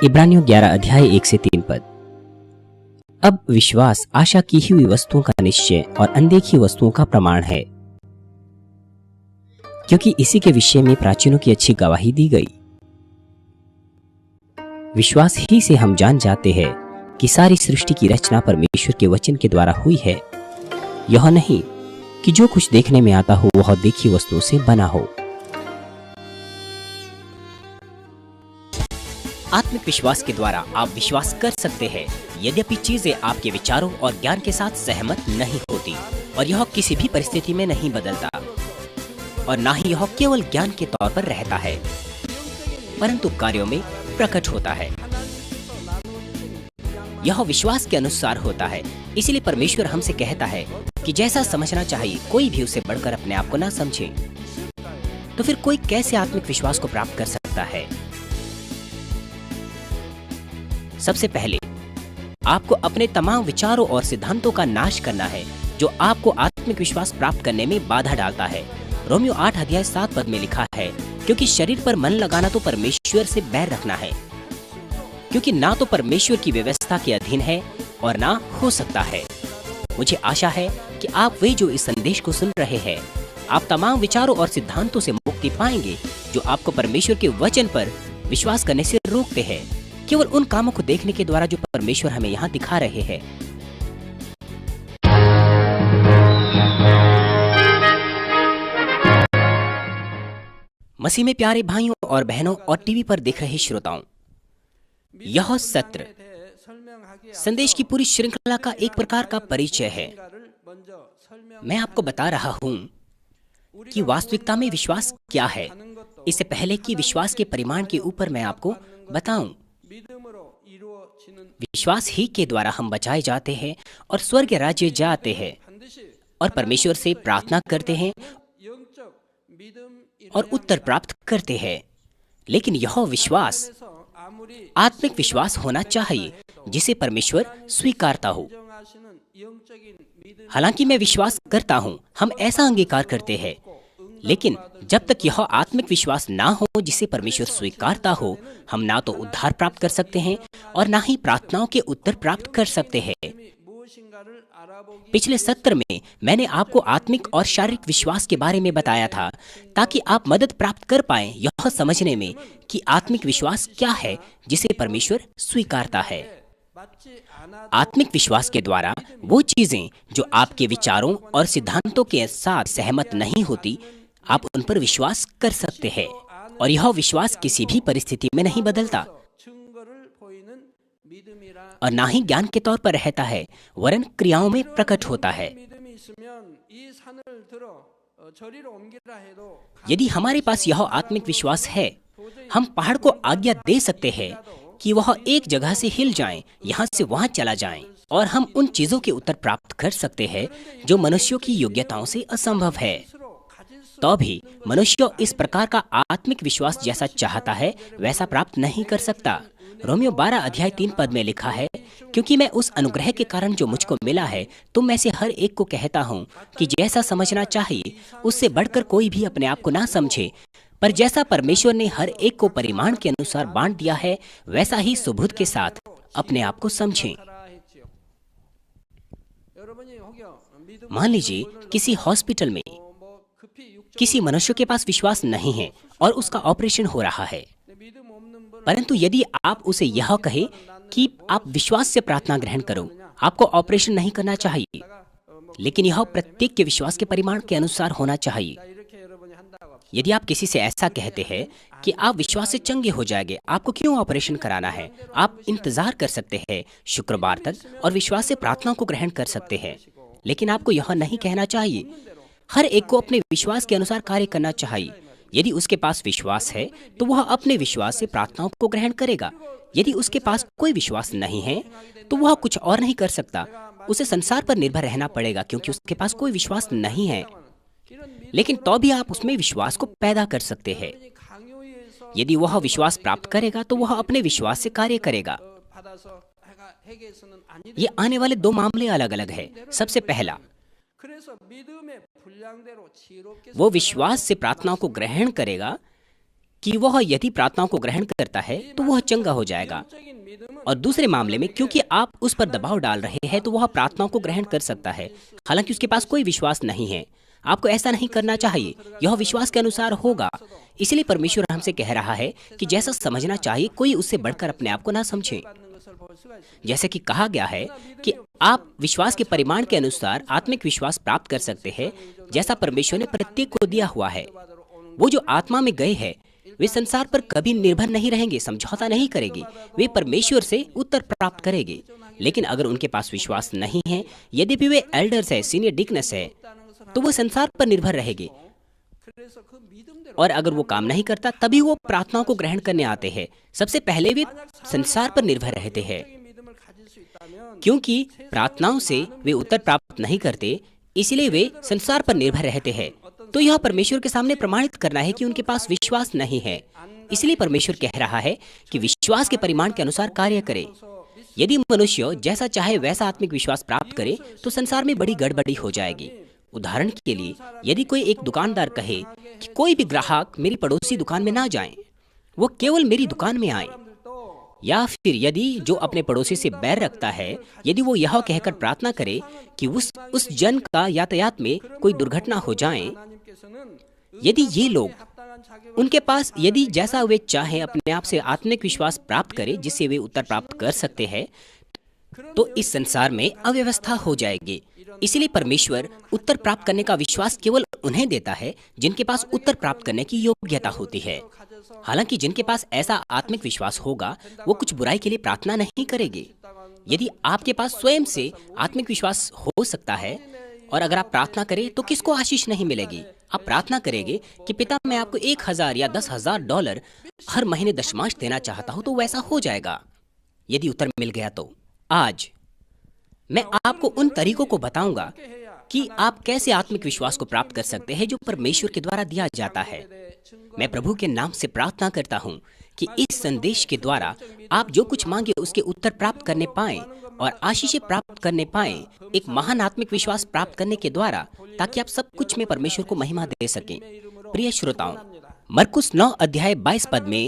इब्रानियों 11 अध्याय 1 से 3 पद। अब विश्वास आशा की हुई वस्तुओं का निश्चय और अनदेखी वस्तुओं का प्रमाण है, क्योंकि इसी के विषय में प्राचीनों की अच्छी गवाही दी गई। विश्वास ही से हम जान जाते हैं कि सारी सृष्टि की रचना परमेश्वर के वचन के द्वारा हुई है। यह नहीं कि जो कुछ देखने में आता हो वह देखी वस्तुओं से बना हो। आत्मिक विश्वास के द्वारा आप विश्वास कर सकते हैं, यद्यपि चीजें आपके विचारों और ज्ञान के साथ सहमत नहीं होती, और यह किसी भी परिस्थिति में नहीं बदलता, और ना ही यह केवल ज्ञान के तौर पर रहता है, परंतु कार्यों में प्रकट होता है। यह विश्वास के अनुसार होता है। इसलिए परमेश्वर हमसे कहता है कि जैसा समझना चाहिए कोई भी उसे बढ़कर अपने आप को ना समझे। तो फिर कोई कैसे आत्मिक विश्वास को प्राप्त कर सकता है? सबसे पहले आपको अपने तमाम विचारों और सिद्धांतों का नाश करना है जो आपको आत्मिक विश्वास प्राप्त करने में बाधा डालता है। रोमियो 8 अध्याय 7 पद में लिखा है, क्योंकि शरीर पर मन लगाना तो परमेश्वर से बैर रखना है, क्योंकि ना तो परमेश्वर की व्यवस्था के अधीन है और ना हो सकता है। मुझे आशा है कि आप वे जो इस संदेश को सुन रहे हैं, आप तमाम विचारों और सिद्धांतों से मुक्ति पाएंगे जो आपको परमेश्वर के वचन पर विश्वास करने से रोकते हैं, केवल उन कामों को देखने के द्वारा जो परमेश्वर हमें यहाँ दिखा रहे हैं। मसीह में प्यारे भाइयों और बहनों और टीवी पर देख रहे श्रोताओं, यह सत्र संदेश की पूरी श्रृंखला का एक प्रकार का परिचय है। मैं आपको बता रहा हूँ कि वास्तविकता में विश्वास क्या है, इससे पहले कि विश्वास के परिमाण के ऊपर मैं आपको बताऊं। विश्वास ही के द्वारा हम बचाए जाते हैं और स्वर्ग राज्य जाते हैं और परमेश्वर से प्रार्थना करते हैं और उत्तर प्राप्त करते हैं। लेकिन यह विश्वास आत्मिक विश्वास होना चाहिए जिसे परमेश्वर स्वीकारता हो। हालांकि मैं विश्वास करता हूं, हम ऐसा अंगीकार करते हैं, लेकिन जब तक यह आत्मिक विश्वास ना हो जिसे परमेश्वर स्वीकारता हो, हम ना तो उद्धार प्राप्त कर सकते हैं और ना ही प्रार्थनाओं के उत्तर प्राप्त कर सकते हैं। पिछले सत्र में मैंने आपको आत्मिक और शारीरिक विश्वास के बारे में बताया था, ताकि आप मदद प्राप्त कर पाएं यह समझने में कि आत्मिक विश्वास क्या है जिसे परमेश्वर स्वीकारता है। आत्मिक विश्वास के द्वारा वो चीजें जो आपके विचारों और सिद्धांतों के साथ सहमत नहीं होती, आप उन पर विश्वास कर सकते हैं, और यह विश्वास किसी भी परिस्थिति में नहीं बदलता और ना ही ज्ञान के तौर पर रहता है, वरन क्रियाओं में प्रकट होता है। यदि हमारे पास यह आत्मिक विश्वास है, हम पहाड़ को आज्ञा दे सकते हैं कि वह एक जगह से हिल जाएं, यहाँ से वहाँ चला जाएं, और हम उन चीजों के उत्तर प्राप्त कर सकते हैं जो मनुष्यों की योग्यताओं से असंभव है। तो भी मनुष्य इस प्रकार का आत्मिक विश्वास जैसा चाहता है वैसा प्राप्त नहीं कर सकता। रोमियो 12 अध्याय 3 पद में लिखा है, क्योंकि मैं उस अनुग्रह के कारण जो मुझको मिला है तुम में से हर एक को कहता हूँ कि जैसा समझना चाहिए उससे बढ़कर कोई भी अपने आप को ना समझे, पर जैसा परमेश्वर ने हर एक को परिमाण के अनुसार बांट दिया है वैसा ही सुबुद्ध के साथ अपने आप को समझें। मान लीजिए किसी हॉस्पिटल में किसी मनुष्य के पास विश्वास नहीं है और उसका ऑपरेशन हो रहा है, परंतु यदि आप उसे यह कहे कि आप विश्वास से प्रार्थना ग्रहण करो, आपको ऑपरेशन नहीं करना चाहिए, लेकिन यह प्रत्येक के विश्वास के परिमाण के अनुसार होना चाहिए। यदि आप किसी से ऐसा कहते हैं कि आप विश्वास से चंगे हो जाएंगे, आपको क्यों ऑपरेशन कराना है, आप इंतजार कर सकते हैं शुक्रवार तक और विश्वास से प्रार्थना को ग्रहण कर सकते हैं, लेकिन आपको यह नहीं कहना चाहिए। हर एक को अपने विश्वास के अनुसार कार्य करना चाहिए। यदि उसके पास विश्वास है तो वह अपने विश्वास से प्रार्थनाओं को ग्रहण करेगा। यदि उसके पास कोई विश्वास नहीं है तो वह कुछ और नहीं कर सकता, उसे संसार पर निर्भर रहना पड़ेगा, क्योंकि उसके पास कोई विश्वास नहीं है। लेकिन तो भी आप उसमें विश्वास को पैदा कर सकते हैं। यदि वह विश्वास प्राप्त करेगा तो वह अपने विश्वास से कार्य करेगा। ये आने वाले दो मामले अलग अलग है। सबसे पहला, वो विश्वास से प्रार्थनाओं को ग्रहण करेगा कि वह यदि प्रार्थनाओं को ग्रहण करता है तो वह चंगा हो जाएगा, और दूसरे मामले में क्योंकि आप उस पर दबाव डाल रहे हैं तो वह प्रार्थनाओं को ग्रहण कर सकता है, हालांकि उसके पास कोई विश्वास नहीं है। आपको ऐसा नहीं करना चाहिए, यह विश्वास के अनुसार होगा। इसलिए परमेश्वर हमसे कह रहा है कि जैसा समझना चाहिए कोई उससे बढ़कर अपने आप को ना समझे। जैसे कि कहा गया है कि आप विश्वास के परिमाण के अनुसार आत्मिक विश्वास प्राप्त कर सकते हैं, जैसा परमेश्वर ने प्रत्येक को दिया हुआ है। वो जो आत्मा में गए हैं वे संसार पर कभी निर्भर नहीं रहेंगे, समझौता नहीं करेंगे, वे परमेश्वर से उत्तर प्राप्त करेंगे। लेकिन अगर उनके पास विश्वास नहीं है, यद्यपि वे एल्डर्स है, सीनियर डिकनेस है, तो वो संसार पर निर्भर रहेंगे, और अगर वो काम नहीं करता तभी वो प्रार्थनाओं को ग्रहण करने आते हैं। सबसे पहले वे संसार पर निर्भर रहते हैं, क्योंकि प्रार्थनाओं से वे उत्तर प्राप्त नहीं करते, इसलिए वे संसार पर निर्भर रहते हैं। तो यह परमेश्वर के सामने प्रमाणित करना है कि उनके पास विश्वास नहीं है। इसलिए परमेश्वर कह रहा है कि विश्वास के परिमाण के अनुसार कार्य करे। यदि मनुष्य जैसा चाहे वैसा आत्मिक विश्वास प्राप्त करे तो संसार में बड़ी गड़बड़ी हो जाएगी। उदाहरण के लिए, यदि कोई एक दुकानदार कहे कि कोई भी ग्राहक मेरी पड़ोसी दुकान में ना जाए, वो केवल मेरी दुकान में आए, या फिर यदि जो अपने पड़ोसी से बैर रखता है, यदि वो यह कहकर प्रार्थना करे कि उस जन का यातायात में कोई दुर्घटना हो जाए, यदि ये लोग उनके पास यदि जैसा वे चाहे अपने आप से आत्मिक विश्वास प्राप्त करे जिससे वे उत्तर प्राप्त कर सकते हैं, तो इस संसार में अव्यवस्था हो जाएगी। इसलिए परमेश्वर उत्तर प्राप्त करने का विश्वास केवल उन्हें देता है जिनके पास उत्तर प्राप्त करने की योग्यता होती है। हालांकि जिनके पास ऐसा आत्मिक विश्वास होगा वो कुछ बुराई के लिए प्रार्थना नहीं करेंगे। यदि आपके पास स्वयं से आत्मिक विश्वास हो सकता है और अगर आप प्रार्थना करें तो किसको आशीष नहीं मिलेगी? आप प्रार्थना करेंगे कि पिता मैं आपको 1000 या $10,000 हर महीने दशमांश देना चाहता हूं, तो वैसा हो जाएगा। यदि उत्तर मिल गया तो आज मैं आपको उन तरीकों को बताऊंगा कि आप कैसे आत्मिक विश्वास को प्राप्त कर सकते हैं जो परमेश्वर के द्वारा दिया जाता है। मैं प्रभु के नाम से प्रार्थना करता हूं कि इस संदेश के द्वारा आप जो कुछ मांगे उसके उत्तर प्राप्त करने पाएं और आशीषें प्राप्त करने पाएं, एक महान आत्मिक विश्वास प्राप्त करने के द्वारा, ताकि आप सब कुछ में परमेश्वर को महिमा दे सकें। प्रिय श्रोताओं, मरकुस 9:22 पद में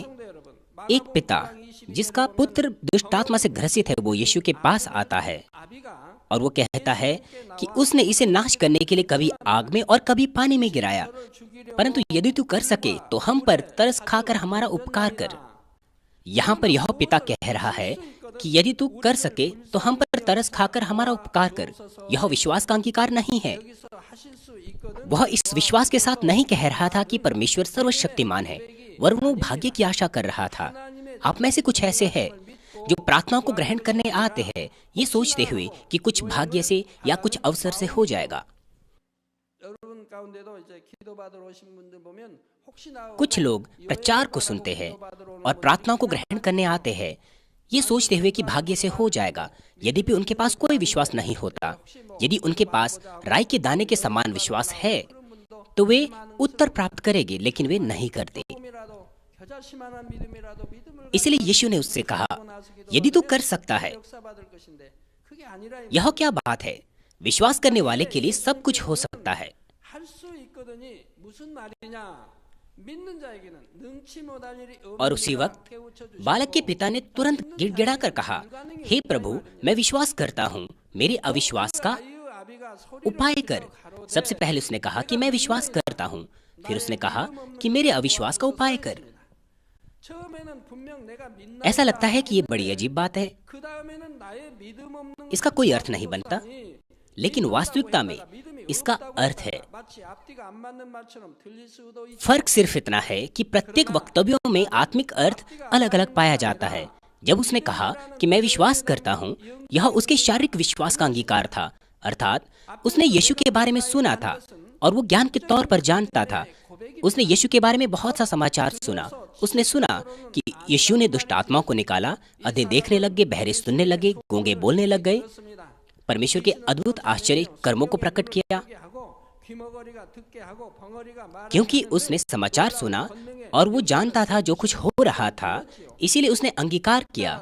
एक पिता जिसका पुत्र दुष्टात्मा से ग्रसित है वो यीशु के पास आता है और वो कहता है कि उसने इसे नाश करने के लिए कभी आग में और कभी पानी में गिराया, परंतु यदि तू कर सके तो हम पर तरस खाकर हमारा उपकार कर। यहाँ पर यह पिता कह रहा है कि यदि तू कर सके तो हम पर तरस खाकर हमारा उपकार कर। यह विश्वास का अंगीकार नहीं है। वह इस विश्वास के साथ नहीं कह रहा था कि परमेश्वर सर्वशक्तिमान है, वरन वो भाग्य की आशा कर रहा था। आप में से कुछ ऐसे हैं जो प्रार्थनाओं को ग्रहण करने आते हैं ये सोचते हुए कि कुछ भाग्य से या कुछ अवसर से हो जाएगा। कुछ लोग प्रचार को सुनते हैं और प्रार्थनाओं को ग्रहण करने आते हैं ये सोचते हुए कि भाग्य से हो जाएगा, यद्यपि उनके पास कोई विश्वास नहीं होता। यदि उनके पास राई के दाने के समान विश्वास है तो वे उत्तर प्राप्त करेंगे, लेकिन वे नहीं करते। इसलिए यीशु ने उससे कहा, यदि तू कर सकता है। यह क्या बात है? विश्वास करने वाले के लिए सब कुछ हो सकता है। और उसी वक्त बालक के पिता ने तुरंत गिड़गिड़ा कर कहा, हे प्रभु, मैं विश्वास करता हूँ, मेरे अविश्वास का उपाय कर। सबसे पहले उसने कहा कि मैं विश्वास करता हूँ, फिर उसने कहा कि मेरे अविश्वास का उपाय कर। ऐसा लगता है कि ये बड़ी अजीब बात है, इसका कोई अर्थ नहीं बनता, लेकिन वास्तविकता में इसका अर्थ है। फर्क सिर्फ इतना है कि प्रत्येक वक्तव्यों में आत्मिक अर्थ अलग अलग पाया जाता है। जब उसने कहा कि मैं विश्वास करता हूँ, यह उसके शारीरिक विश्वास का अंगीकार था, अर्थात उसने यीशु के बारे में सुना था और वो ज्ञान के तौर पर जानता था। उसने यीशु के बारे में बहुत सा समाचार सुना। उसने सुना कि यीशु ने दुष्ट आत्माओं को निकाला, अंधे देखने लग गए, बहरे सुनने लगे, गूंगे बोलने लग गए, परमेश्वर के अद्भुत आश्चर्य कर्मों को प्रकट किया। क्योंकि उसने समाचार सुना और वो जानता था जो कुछ हो रहा था, इसीलिए उसने अंगीकार किया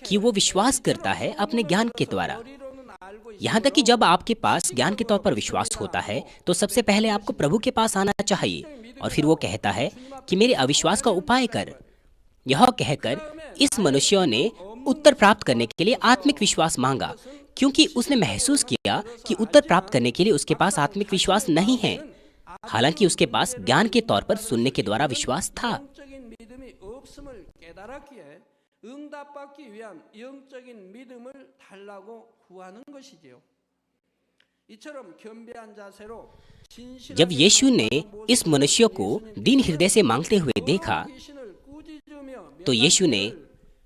कि वो विश्वास करता है अपने ज्ञान के द्वारा। यहाँ तक कि जब आपके पास ज्ञान के तौर पर विश्वास होता है तो सबसे पहले आपको प्रभु के पास आना चाहिए और फिर वो कहता है कि मेरे अविश्वास का उपाय कर। यह कहकर इस मनुष्य ने उत्तर प्राप्त करने के लिए आत्मिक विश्वास मांगा, क्योंकि उसने महसूस किया कि उत्तर प्राप्त करने के लिए उसके पास आत्मिक विश्वास नहीं है, हालांकि उसके पास ज्ञान के तौर पर सुनने के द्वारा विश्वास था। जब यीशु ने इस मनुष्य को दीन हृदय से मांगते हुए देखा तो यीशु ने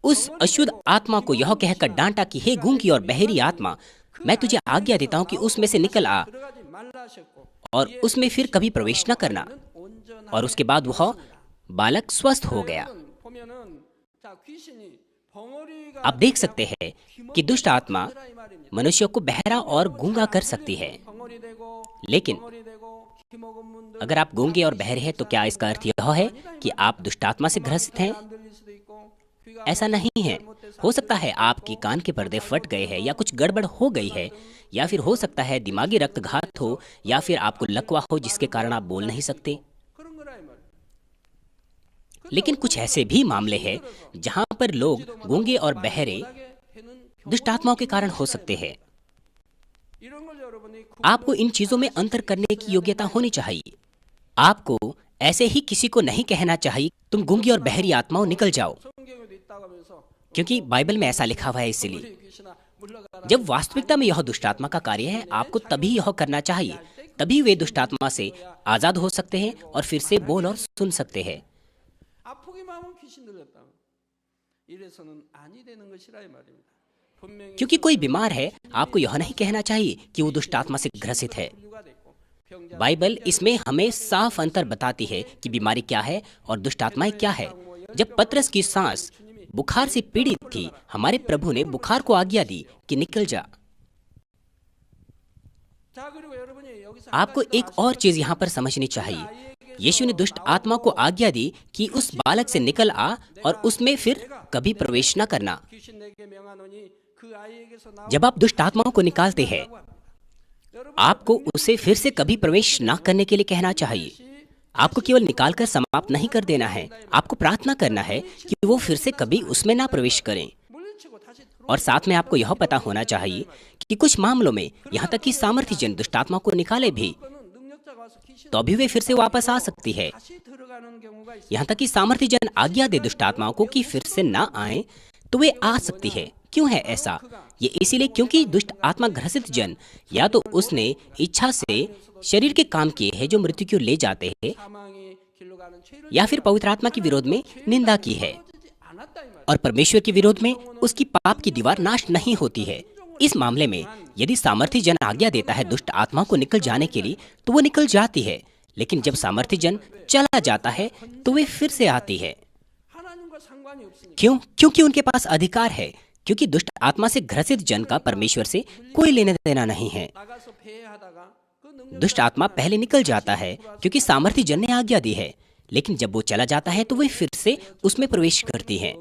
उस अशुद्ध आत्मा को यह कहकर डांटा कि हे गूंगी और बहरी आत्मा, मैं तुझे आज्ञा देता हूं कि उसमें से निकल आ और उसमें फिर कभी प्रवेश न करना। और उसके बाद वह बालक स्वस्थ हो गया। आप देख सकते हैं कि दुष्ट आत्मा मनुष्य को बहरा और गूंगा कर सकती है। लेकिन अगर आप गूंगे और बहरे हैं तो क्या इसका अर्थ यह है कि आप दुष्ट आत्मा से ग्रसित हैं? ऐसा नहीं है। हो सकता है आपके कान के पर्दे फट गए हैं या कुछ गड़बड़ हो गई है, या फिर हो सकता है दिमागी रक्तघात हो, या फिर आपको लकवा हो जिसके कारण आप बोल नहीं सकते। लेकिन कुछ ऐसे भी मामले हैं जहां पर लोग गूंगे और बहरे दुष्ट आत्माओं के कारण हो सकते हैं। आपको इन चीजों में अंतर करने की योग्यता होनी चाहिए। आपको ऐसे ही किसी को नहीं कहना चाहिए तुम गूंगी और बहरी आत्माओं निकल जाओ, क्योंकि बाइबल में ऐसा लिखा हुआ है। इसलिए जब वास्तविकता में यह दुष्ट आत्मा का कार्य है, आपको तभी यह करना चाहिए, तभी वे दुष्ट आत्मा से आजाद हो सकते हैं और फिर से बोल और सुन सकते हैं। क्योंकि कोई बीमार है, आपको यह नहीं कहना चाहिए कि वो दुष्ट आत्मा से ग्रसित है। बाइबल इसमें हमें साफ अंतर बताती है कि बीमारी क्या है और दुष्ट आत्माएं क्या है। जब पतरस की सांस बुखार से पीड़ित थी, हमारे प्रभु ने बुखार को आज्ञा दी कि निकल जा। आपको एक और चीज यहाँ पर समझनी चाहिए। यीशु ने दुष्ट आत्मा को आज्ञा दी कि उस बालक से निकल आ और उसमें फिर कभी प्रवेश न करना। जब आप दुष्ट आत्माओं को निकालते हैं, आपको उसे फिर से कभी प्रवेश न करने के लिए कहना चाहिए। आपको केवल निकालकर समाप्त नहीं कर देना है, आपको प्रार्थना करना है कि वो फिर से कभी उसमें ना प्रवेश करें। और साथ में आपको यह पता होना चाहिए कि कुछ मामलों में यहाँ तक कि सामर्थ्यजन दुष्ट आत्मा को निकाले भी तो भी वे फिर से वापस आ सकती है। यहाँ तक कि सामर्थ्यजन आज्ञा दे दुष्ट आत्माओं को कि फिर से ना आए तो वे आ सकती है। क्यों है ऐसा? ये इसीलिए क्योंकि दुष्ट आत्मा ग्रसित जन या तो उसने इच्छा से शरीर के काम किए हैं जो मृत्यु की ओर ले जाते हैं, या फिर पवित्र आत्मा के विरोध में निंदा की है और परमेश्वर के विरोध में उसकी पाप की दीवार नाश नहीं होती है। इस मामले में यदि सामर्थ्य जन आज्ञा देता है दुष्ट आत्मा को निकल जाने के लिए तो वो निकल जाती है, लेकिन जब सामर्थ्य जन चला जाता है तो वे फिर से आती है। क्यों? क्योंकि उनके पास अधिकार है, क्योंकि दुष्ट आत्मा से ग्रसित जन का परमेश्वर से कोई लेना देना नहीं है। दुष्ट आत्मा पहले निकल जाता है क्योंकि सामर्थ्य जन ने आज्ञा दी है, लेकिन जब वो चला जाता है तो वे फिर से उसमें प्रवेश करती है।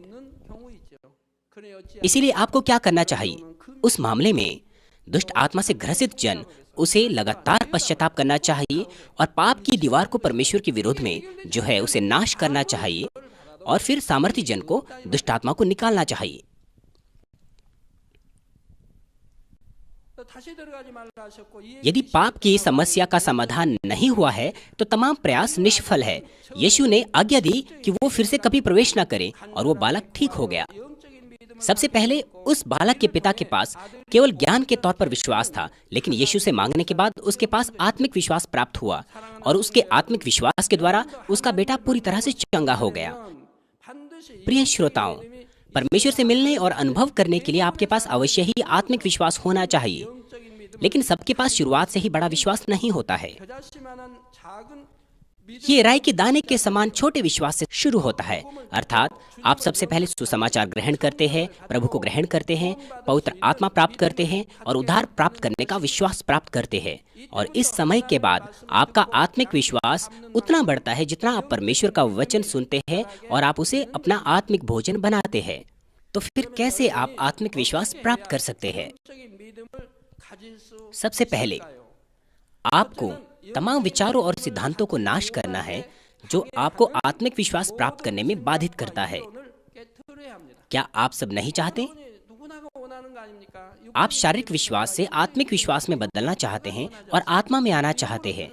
इसीलिए आपको क्या करना चाहिए? उस मामले में दुष्ट आत्मा से ग्रसित जन उसे लगातार पश्चाताप करना चाहिए और पाप की दीवार को परमेश्वर के विरोध में जो है उसे नाश करना चाहिए और फिर सामर्थ्य जन को दुष्ट आत्मा को निकालना चाहिए। यदि पाप की समस्या का समाधान नहीं हुआ है तो तमाम प्रयास निष्फल है। यीशु ने आज्ञा दी कि वो फिर से कभी प्रवेश न करे और वो बालक ठीक हो गया। सबसे पहले उस बालक के पिता के पास केवल ज्ञान के तौर पर विश्वास था, लेकिन यीशु से मांगने के बाद उसके पास आत्मिक विश्वास प्राप्त हुआ और उसके आत्मिक विश्वास के द्वारा उसका बेटा पूरी तरह से चंगा हो गया। प्रिय श्रोताओं, परमेश्वर से मिलने और अनुभव करने के लिए आपके पास अवश्य ही आत्मिक विश्वास होना चाहिए, लेकिन सबके पास शुरुआत से ही बड़ा विश्वास नहीं होता है। ये राई के दाने के समान छोटे विश्वास से शुरू होता है, अर्थात आप सबसे पहले सुसमाचार ग्रहण करते हैं, प्रभु को ग्रहण करते हैं, पवित्र आत्मा प्राप्त करते हैं और उद्धार प्राप्त करने का विश्वास प्राप्त करते हैं। और इस समय के बाद आपका आत्मिक विश्वास उतना बढ़ता है जितना आप परमेश्वर का वचन सुनते हैं और आप उसे अपना आत्मिक भोजन बनाते हैं। तो फिर कैसे आप आत्मिक विश्वास प्राप्त कर सकते हैं? सबसे पहले आपको तमाम विचारों और सिद्धांतों को नाश करना है जो आपको आत्मिक विश्वास प्राप्त करने में बाधित करता है। क्या आप सब नहीं चाहते? आप शारीरिक विश्वास से आत्मिक विश्वास में बदलना चाहते हैं और आत्मा में आना चाहते हैं।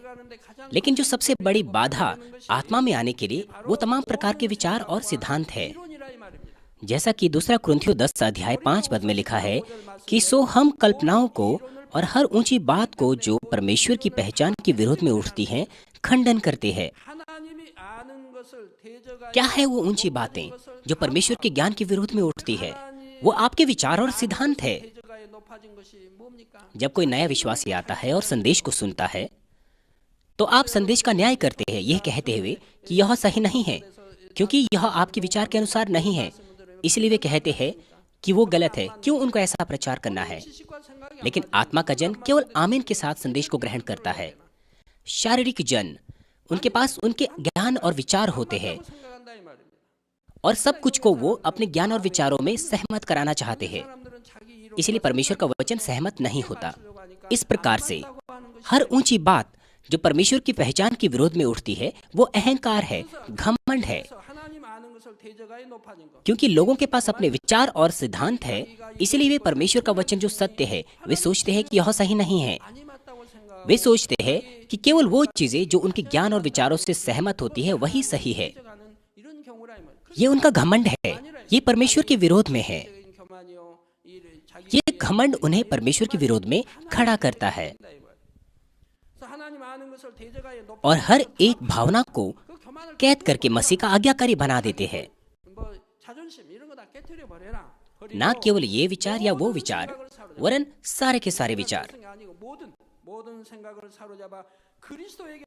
लेकिन जो सबसे बड़ी बाधा आत्मा में आने के लिए वो तमाम प्रकार के विचार और सिद्धांत है। जैसा कि दूसरा कुरिन्थियों 10 अध्याय 5 पद में लिखा है कि सो हम कल्पनाओं को और हर ऊंची बात को जो परमेश्वर की पहचान के विरोध में उठती है खंडन करते हैं। क्या है वो ऊंची बातें जो परमेश्वर के ज्ञान के विरोध में उठती है? वो आपके विचार और सिद्धांत है। जब कोई नया विश्वासी आता है और संदेश को सुनता है तो आप संदेश का न्याय करते हैं, यह कहते हुए कि यह सही नहीं है क्योंकि यह आपके विचार के अनुसार नहीं है, इसलिए वे कहते हैं कि वो गलत है। क्यों उनको ऐसा प्रचार करना है? लेकिन आत्मा का जन केवल आमीन के साथ संदेश को ग्रहण करता है। शारीरिक जन, उनके पास उनके ज्ञान और विचार होते हैं और सब कुछ को वो अपने ज्ञान और विचारों में सहमत कराना चाहते हैं, इसलिए परमेश्वर का वचन सहमत नहीं होता। इस प्रकार से हर ऊंची बात जो परमेश्वर की पहचान के विरोध में उठती है वो अहंकार है, घमंड है। क्योंकि लोगों के पास अपने विचार और सिद्धांत है, इसलिए वे परमेश्वर का वचन जो सत्य है वे सोचते हैं कि यह सही नहीं है। वे सोचते हैं कि केवल वो चीजें जो उनके ज्ञान और विचारों से सहमत होती है वही सही है। ये उनका घमंड है, ये परमेश्वर के विरोध में है। ये घमंड उन्हें परमेश्वर के विरोध में खड़ा करता है और हर एक भावना को कैद करके मसीह का आज्ञाकारी बना देते हैं। ना केवल ये विचार या वो विचार, वरन सारे के सारे विचार।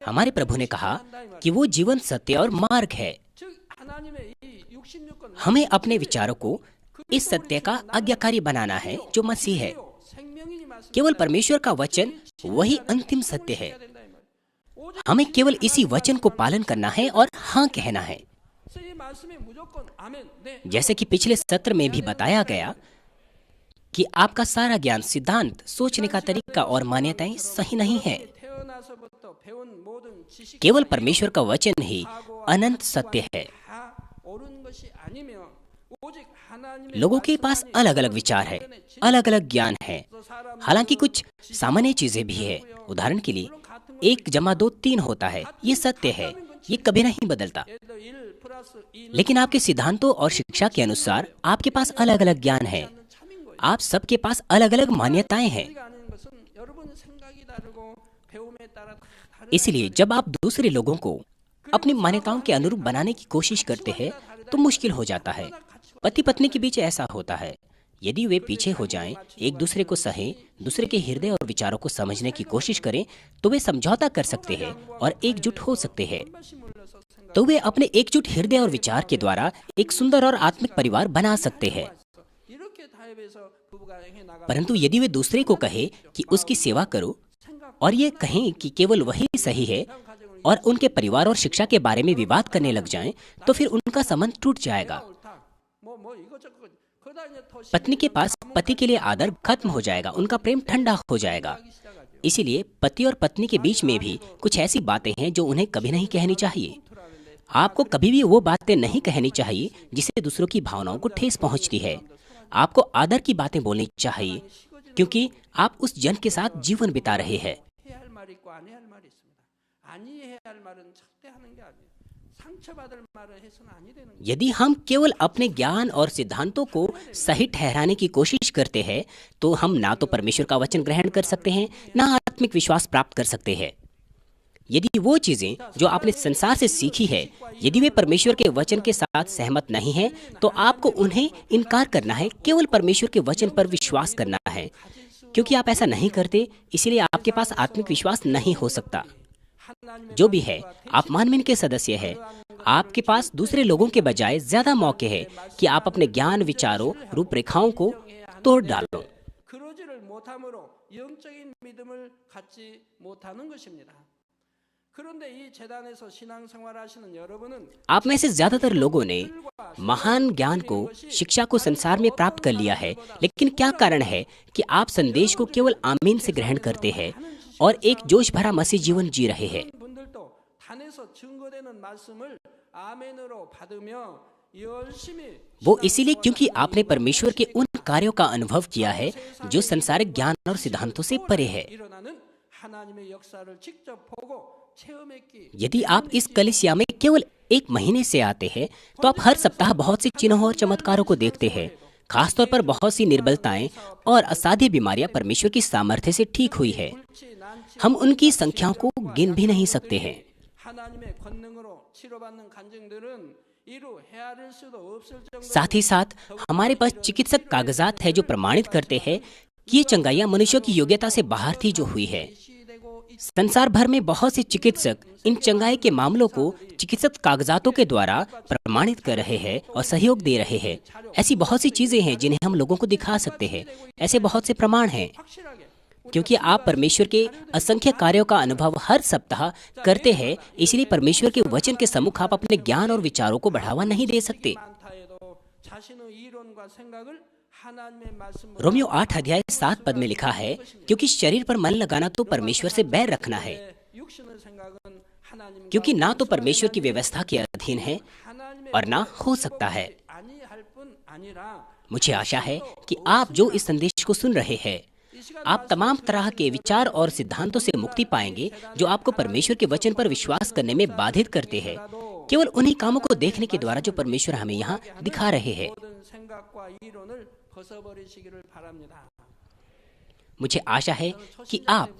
हमारे प्रभु ने कहा कि वो जीवन, सत्य और मार्ग है। हमें अपने विचारों को इस सत्य का आज्ञाकारी बनाना है जो मसीह है। केवल परमेश्वर का वचन वही अंतिम सत्य है। हमें केवल इसी वचन को पालन करना है और हाँ कहना है। जैसे कि पिछले सत्र में भी बताया गया कि आपका सारा ज्ञान, सिद्धांत, सोचने का तरीका और मान्यताएं सही नहीं है। केवल परमेश्वर का वचन ही अनंत सत्य है। लोगों के पास अलग अलग विचार है, अलग अलग ज्ञान है। हालांकि कुछ सामान्य चीजें भी है। उदाहरण के लिए 1 + 2 3 होता है, ये सत्य है, ये कभी नहीं बदलता। लेकिन आपके सिद्धांतों और शिक्षा के अनुसार आपके पास अलग अलग ज्ञान है। आप सबके पास अलग अलग मान्यताएं हैं। इसलिए जब आप दूसरे लोगों को अपनी मान्यताओं के अनुरूप बनाने की कोशिश करते हैं तो मुश्किल हो जाता है। पति पत्नी के बीच ऐसा होता है। यदि वे पीछे हो जाएं, एक दूसरे को सहें, दूसरे के हृदय और विचारों को समझने की कोशिश करें तो वे समझौता कर सकते हैं और एकजुट हो सकते हैं। तो वे अपने एकजुट हृदय और विचार के द्वारा एक सुंदर और आत्मिक परिवार बना सकते हैं। परंतु यदि वे दूसरे को कहे कि उसकी सेवा करो और ये कहें कि केवल वही सही है और उनके परिवार और शिक्षा के बारे में विवाद करने लग जाएं, तो फिर उनका संबंध टूट जाएगा। पत्नी के पास पति के लिए आदर खत्म हो जाएगा, उनका प्रेम ठंडा हो जाएगा। इसीलिए पति और पत्नी के बीच में भी कुछ ऐसी बातें हैं जो उन्हें कभी नहीं कहनी चाहिए। आपको कभी भी वो बातें नहीं कहनी चाहिए जिससे दूसरों की भावनाओं को ठेस पहुंचती है। आपको आदर की बातें बोलनी चाहिए क्योंकि आप उस जन के साथ जीवन बिता रहे हैं। यदि हम केवल अपने ज्ञान और सिद्धांतों को सही ठहराने की कोशिश करते हैं तो हम ना तो परमेश्वर का वचन ग्रहण कर सकते हैं, ना आत्मिक विश्वास प्राप्त कर सकते हैं। यदि वो चीजें जो आपने संसार से सीखी है, यदि वे परमेश्वर के वचन के साथ सहमत नहीं है तो आपको उन्हें इनकार करना है, केवल परमेश्वर के वचन पर विश्वास करना है। क्योंकि आप ऐसा नहीं करते, इसलिए आपके पास आत्मिक विश्वास नहीं हो सकता। जो भी है, आप मानवीन के सदस्य हैं। आपके पास दूसरे लोगों के बजाय ज्यादा मौके हैं कि आप अपने ज्ञान, विचारों, रूपरेखाओं को तोड़ डालो। आप में से ज्यादातर लोगों ने महान ज्ञान को, शिक्षा को संसार में प्राप्त कर लिया है, लेकिन क्या कारण है कि आप संदेश को केवल आमीन से ग्रहण करते हैं और एक जोश भरा मसीह जीवन जी रहे हैं? वो इसीलिए क्योंकि आपने परमेश्वर के उन कार्यों का अनुभव किया है जो संसारिक ज्ञान और सिद्धांतों से परे है। यदि आप इस कलीसिया में केवल 1 महीने से आते हैं तो आप हर सप्ताह बहुत सी चिन्हों और चमत्कारों को देखते हैं। खासतौर पर बहुत सी निर्बलताएं और असाध्य बीमारियां परमेश्वर की सामर्थ्य से ठीक हुई है। हम उनकी संख्याओं को गिन भी नहीं सकते हैं। साथ ही साथ हमारे पास चिकित्सक कागजात है जो प्रमाणित करते हैं कि ये चंगाइयां मनुष्यों की योग्यता से बाहर थी जो हुई है। संसार भर में बहुत से चिकित्सक इन चंगाई के मामलों को चिकित्सक कागजातों के द्वारा प्रमाणित कर रहे हैं और सहयोग दे रहे हैं। ऐसी बहुत सी चीजें हैं जिन्हें हम लोगों को दिखा सकते हैं। ऐसे बहुत से प्रमाण हैं। क्योंकि आप परमेश्वर के असंख्य कार्यों का अनुभव हर सप्ताह करते हैं, इसलिए परमेश्वर के वचन के सम्मुख आप अपने ज्ञान और विचारों को बढ़ावा नहीं दे सकते। रोमियो 8 अध्याय 7 पद में लिखा है, क्योंकि शरीर पर मन लगाना तो परमेश्वर से बैर रखना है, क्योंकि ना तो परमेश्वर की व्यवस्था के अधीन है और ना हो सकता है। मुझे आशा है कि आप जो इस संदेश को सुन रहे हैं, आप तमाम तरह के विचार और सिद्धांतों से मुक्ति पाएंगे जो आपको परमेश्वर के वचन पर विश्वास करने में बाधित करते हैं, केवल उन्हीं कामों को देखने के द्वारा जो परमेश्वर हमें यहाँ दिखा रहे हैं। मुझे आशा है कि आप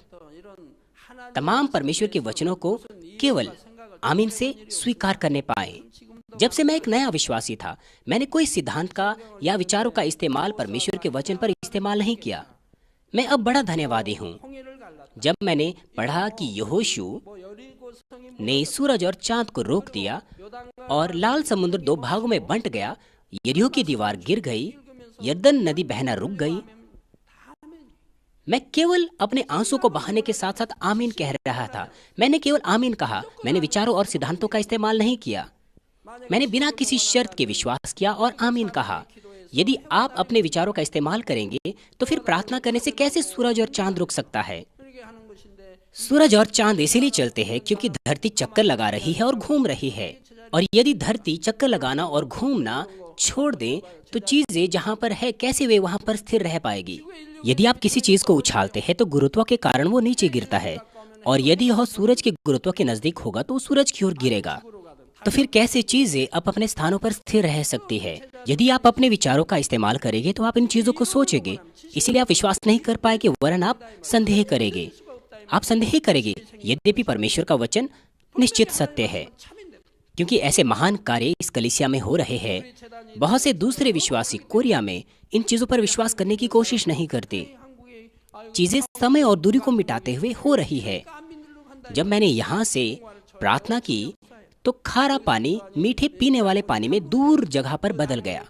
तमाम परमेश्वर के वचनों को केवल आमीन से स्वीकार करने पाए। जब से मैं एक नया विश्वासी था, मैंने कोई सिद्धांत का या विचारों का इस्तेमाल परमेश्वर के वचन पर इस्तेमाल नहीं किया। मैं अब बड़ा धन्यवादी हूँ। जब मैंने पढ़ा कि यहोशू ने सूरज और चांद को रोक दिया और लाल समुद्र 2 भागों में बंट गया, यरीहो की दीवार गिर गई, यरदन नदी बहना रुक गई, मैं केवल अपने आंसू को बहाने के साथ साथ आमीन कह रहा था। मैंने केवल आमीन कहा। मैंने विचारों और सिद्धांतों का इस्तेमाल नहीं किया। मैंने बिना किसी शर्त के विश्वास किया और आमीन कहा। यदि आप अपने विचारों का इस्तेमाल करेंगे तो फिर प्रार्थना करने से कैसे सूरज और चांद रुक सकता है? सूरज और चांद इसीलिए चलते हैं क्योंकि धरती चक्कर लगा रही है और घूम रही है, और यदि धरती चक्कर लगाना और घूमना छोड़ दें तो चीजें जहां पर है कैसे वे वहां पर स्थिर रह पाएगी? यदि आप किसी चीज को उछालते हैं तो गुरुत्व के कारण वो नीचे गिरता है, और यदि यह सूरज के गुरुत्व के नजदीक होगा तो सूरज की ओर गिरेगा। तो फिर कैसे चीजें अब अपने स्थानों पर स्थिर रह सकती है? यदि आप अपने विचारों का इस्तेमाल करेंगे तो आप इन चीजों को सोचेंगे, इसीलिए आप विश्वास नहीं कर पाएंगे, वरन आप संदेह करेंगे। आप संदेह करेंगे, यद्यपि परमेश्वर का वचन निश्चित सत्य है। क्योंकि ऐसे महान कार्य इस कलीसिया में हो रहे हैं, बहुत से दूसरे विश्वासी कोरिया में इन चीजों पर विश्वास करने की कोशिश नहीं करते। चीजें समय और दूरी को मिटाते हुए हो रही है। जब मैंने यहाँ से प्रार्थना की तो खारा पानी मीठे पीने वाले पानी में दूर जगह पर बदल गया।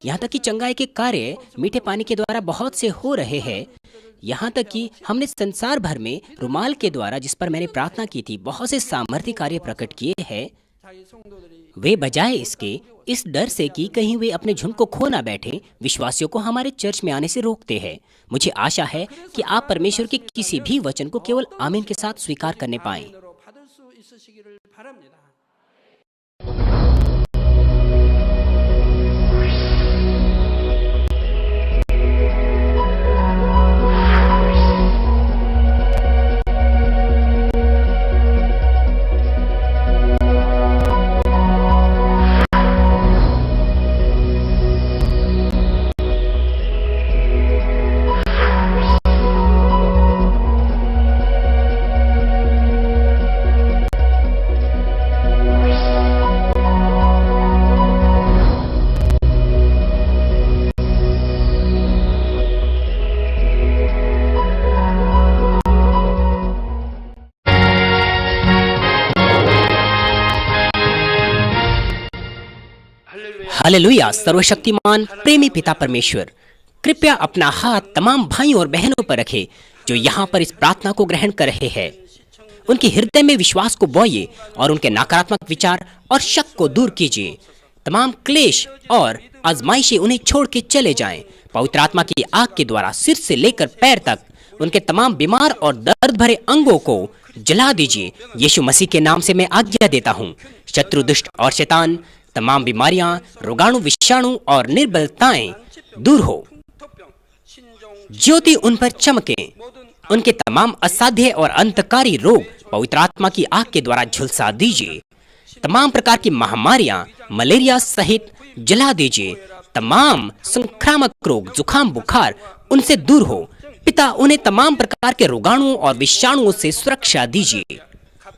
यहाँ तक कि चंगाई के कार्य मीठे पानी के द्वारा बहुत से हो रहे हैं। यहाँ तक कि हमने संसार भर में रुमाल के द्वारा, जिस पर मैंने प्रार्थना की थी, बहुत से सामर्थ्य कार्य प्रकट किए हैं। वे बजाय इसके इस डर से कि कहीं वे अपने झुंड को खो ना बैठे, विश्वासियों को हमारे चर्च में आने से रोकते हैं। मुझे आशा है कि आप परमेश्वर के किसी भी वचन को केवल आमीन के साथ स्वीकार करने पाएं। हालेलुया। सर्वशक्तिमान प्रेमी पिता परमेश्वर, कृपया अपना हाथ तमाम भाइयों और बहनों पर रखे जो यहाँ पर इस प्रार्थना को ग्रहण कर रहे हैं। उनके हृदय में विश्वास को बोइए और उनके नकारात्मक विचार और शक को दूर कीजिए। तमाम क्लेश और आजमाइशें उन्हें छोड़ के चले जाएं। पवित्र आत्मा की आग के द्वारा सिर से लेकर पैर तक उनके तमाम बीमार और दर्द भरे अंगों को जला दीजिए। यीशु मसीह के नाम से मैं आज्ञा देता हूँ, शत्रु, दुष्ट और शैतान, तमाम बीमारियां, रोगाणु, विषाणु और निर्बलताएं दूर हो। ज्योति उन पर चमके। उनके तमाम असाध्य और अंतकारी रोग पवित्र आत्मा की आग के द्वारा झुलसा दीजिए। तमाम प्रकार की महामारियां, मलेरिया सहित जला दीजिए। तमाम संक्रामक रोग, जुकाम, बुखार उनसे दूर हो। पिता, उन्हें तमाम प्रकार के रोगाणुओं और विषाणुओं से सुरक्षा दीजिए।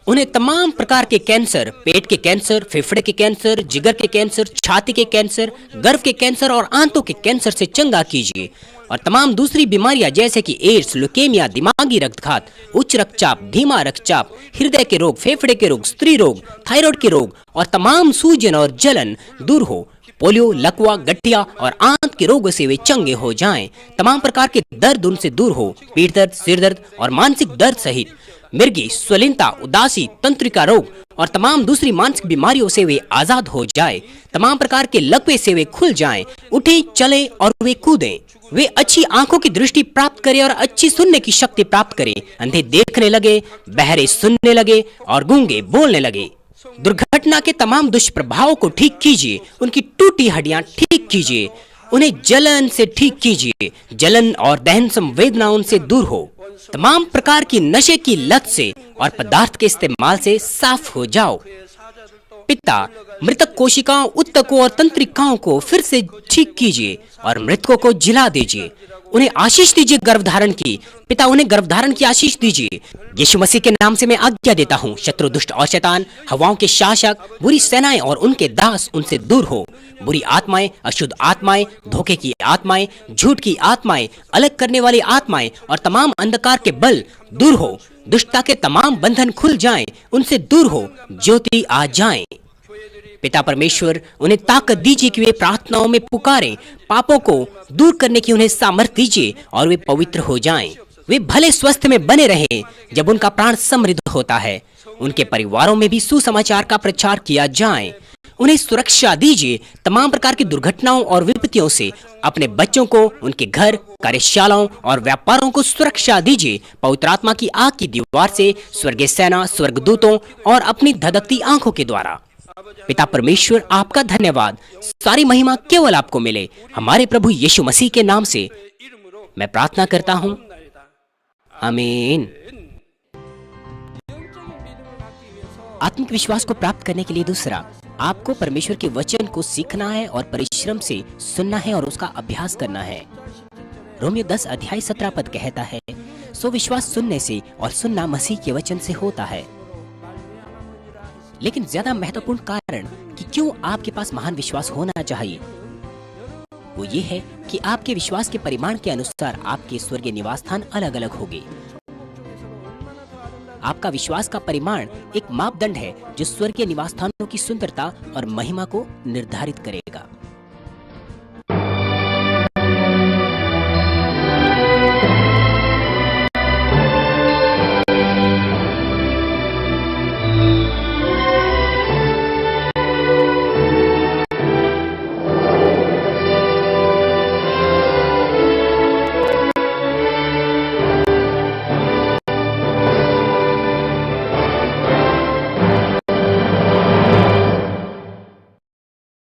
उन्हें तमाम प्रकार के कैंसर, पेट के कैंसर, फेफड़े के कैंसर, जिगर के कैंसर, छाती के कैंसर, गर्भ के कैंसर और आंतों के कैंसर से चंगा कीजिए। और तमाम दूसरी बीमारियां जैसे कि एड्स, ल्यूकेमिया, दिमागी रक्तघात, उच्च रक्तचाप, धीमा रक्तचाप, हृदय के रोग, फेफड़े के रोग, स्त्री रोग, थायराइड के रोग और तमाम सूजन और जलन दूर हो। पोलियो, लकवा, गठिया और आंत के रोगों से वे चंगे हो जाएं। तमाम प्रकार के दर्द उनसे दूर हो। पीठ दर्द, सिर दर्द और मानसिक दर्द सहित मिर्गी, स्वलिनता, उदासी, तंत्रिका रोग और तमाम दूसरी मानसिक बीमारियों से वे आजाद हो जाए। तमाम प्रकार के लकवे से वे खुल जाएं, उठे, चले और वे कूदें। वे अच्छी आंखों की दृष्टि प्राप्त करें और अच्छी सुनने की शक्ति प्राप्त करें। अंधे देखने लगे, बहरे सुनने लगे और गूंगे बोलने लगे। दुर्घटना के तमाम दुष्प्रभावों को ठीक कीजिए। उनकी टूटी हड्डियां ठीक कीजिए। उन्हें जलन से ठीक कीजिए। जलन और दहन संवेदना उनसे दूर हो। तमाम प्रकार की नशे की लत से और पदार्थ के इस्तेमाल से साफ हो जाओ। पिता, मृतक कोशिकाओं, उत्तकों और तंत्रिकाओं को फिर से ठीक कीजिए और मृतकों को जिला दीजिए। उन्हें आशीष दीजिए गर्भधारण की। पिता, उन्हें गर्भधारण की आशीष दीजिए। यीशु मसीह के नाम से मैं आज्ञा देता हूँ, शत्रु, दुष्ट और शैतान, हवाओं के शासक, बुरी सेनाएं और उनके दास उनसे दूर हो। बुरी आत्माएं, अशुद्ध आत्माएं, धोखे की आत्माएं, झूठ की आत्माएं, अलग करने वाली आत्माएं और तमाम अंधकार के बल दूर हो। दुष्टता के तमाम बंधन खुल जाएं, उनसे दूर हो, ज्योति आ जाएं। पिता परमेश्वर, उन्हें ताकत दीजिए कि वे प्रार्थनाओं में पुकारें। पापों को दूर करने की उन्हें सामर्थ्य दीजिए और वे पवित्र हो जाएं। वे भले स्वस्थ में बने रहें जब उनका प्राण समृद्ध होता है। उनके परिवारों में भी सुसमाचार का प्रचार किया जाए। उन्हें सुरक्षा दीजिए तमाम प्रकार की दुर्घटनाओं और विपत्तियों से। अपने बच्चों को, उनके घर, कार्यशालाओं और व्यापारों को सुरक्षा दीजिए। पवित्र आत्मा की आग की दीवार से, स्वर्गीय सेना, स्वर्गदूतों और अपनी धधकती आंखों के द्वारा। पिता परमेश्वर, आपका धन्यवाद। सारी महिमा केवल आपको मिले। हमारे प्रभु यीशु मसीह के नाम से मैं प्रार्थना करता हूँ, आमीन। आत्मिक विश्वास को प्राप्त करने के लिए दूसरा, आपको परमेश्वर के वचन को सीखना है और परिश्रम से सुनना है और उसका अभ्यास करना है। रोमियो 10 अध्याय 17 पद कहता है, सो विश्वास सुनने से और सुनना मसीह के वचन से होता है। लेकिन ज्यादा महत्वपूर्ण कारण कि क्यों आपके पास महान विश्वास होना चाहिए, वो ये है कि आपके विश्वास के परिमाण के अनुसार आपके स्वर्गीय निवास स्थान अलग अलग होंगे। आपका विश्वास का परिमाण एक मापदंड है जो स्वर्गीय निवास स्थानों की सुंदरता और महिमा को निर्धारित करेगा।